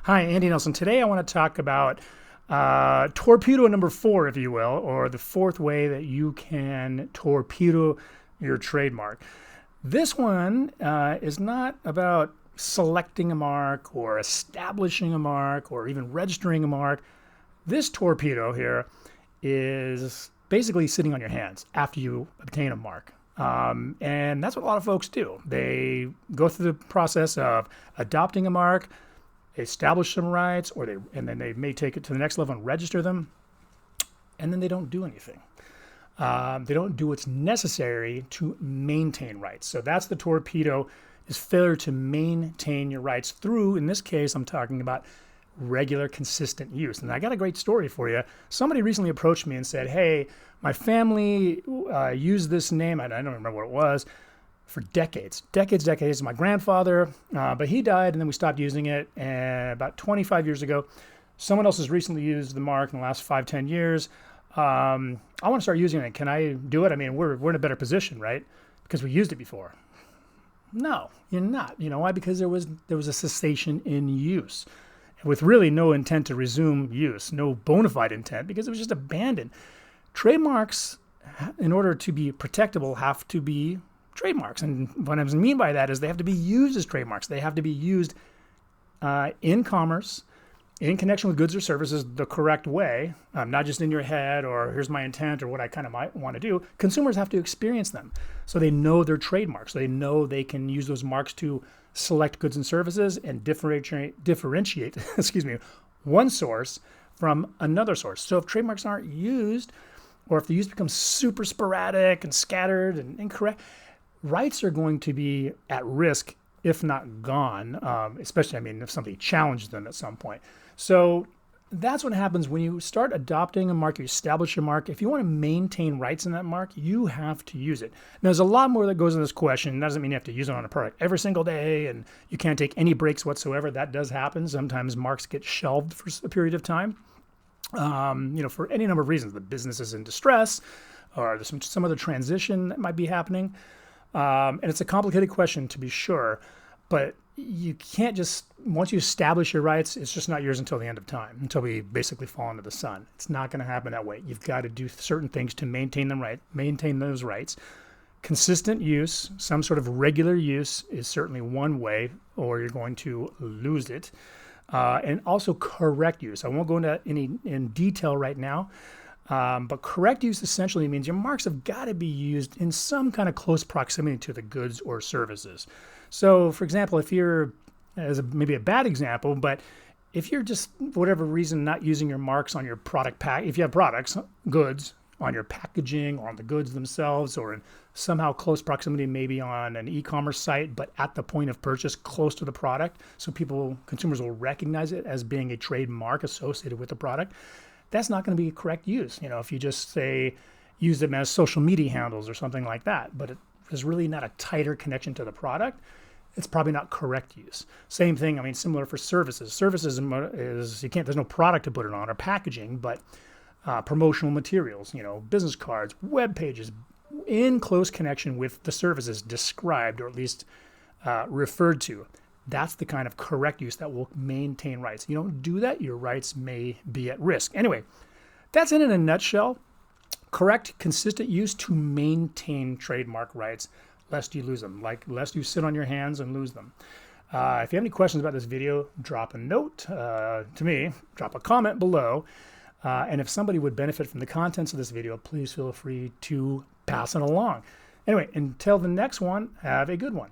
Hi, Andy Nelson. Today I want to talk about torpedo number 4, if you will, or the fourth way that you can torpedo your trademark. This one is not about selecting a mark or establishing a mark or even registering a mark. This torpedo here is basically sitting on your hands after you obtain a mark. And that's what a lot of folks do. They go through the process of adopting a mark, establish some rights, and then they may take it to the next level and register them, and then they don't do anything. They don't do what's necessary to maintain rights. So that's the torpedo, is failure to maintain your rights through, in this case, I'm talking about regular, consistent use. And I got a great story for you. Somebody recently approached me and said, hey, my family used this name, and I don't remember what it was, for decades. My grandfather, but he died and then we stopped using it. And about 25 years ago, someone else has recently used the mark in the last 5-10 years. I want to start using it. Can I do it? I mean, we're in a better position, right? Because we used it before. No, you're not. You know why? Because there was a cessation in use with really no intent to resume use, no bona fide intent, because it was just abandoned. Trademarks, in order to be protectable, have to be trademarks. And what I mean by that is they have to be used as trademarks. They have to be used in commerce, in connection with goods or services the correct way, not just in your head or here's my intent or what I kind of might want to do. Consumers have to experience them so they know they're trademarks. So they know they can use those marks to select goods and services and differentiate excuse me, one source from another source. So if trademarks aren't used, or if the use becomes super sporadic and scattered and incorrect, rights are going to be at risk, if not gone, especially, I mean, if somebody challenges them at some point. So that's what happens when you start adopting a mark, you establish a mark. If you want to maintain rights in that mark, you have to use it. Now, there's a lot more that goes in this question. That doesn't mean you have to use it on a product every single day and you can't take any breaks whatsoever. That does happen. Sometimes marks get shelved for a period of time, for any number of reasons. The business is in distress or there's some other transition that might be happening. And it's a complicated question, to be sure, but you can't just, once you establish your rights, it's just not yours until the end of time, until we basically fall into the sun. It's not going to happen that way. You've got to do certain things to maintain those rights. Consistent use, some sort of regular use is certainly one way, or you're going to lose it. And also correct use. I won't go into any in detail right now. But correct use essentially means your marks have got to be used in some kind of close proximity to the goods or services. So, for example, if you're, maybe a bad example, but if you're just, for whatever reason, not using your marks on your product pack, if you have products, goods, on your packaging or on the goods themselves or in somehow close proximity, maybe on an e-commerce site, but at the point of purchase close to the product, so consumers will recognize it as being a trademark associated with the product, that's not going to be a correct use. If you just say, use them as social media handles or something like that, but there's really not a tighter connection to the product, it's probably not correct use. Same thing, similar for services. Services is, there's no product to put it on or packaging, but promotional materials, business cards, web pages, in close connection with the services described or at least referred to. That's the kind of correct use that will maintain rights. You don't do that, your rights may be at risk. Anyway, that's it in a nutshell. Correct, consistent use to maintain trademark rights, lest you lose them, lest you sit on your hands and lose them. If you have any questions about this video, drop a note to me, drop a comment below. And if somebody would benefit from the contents of this video, please feel free to pass it along. Anyway, until the next one, have a good one.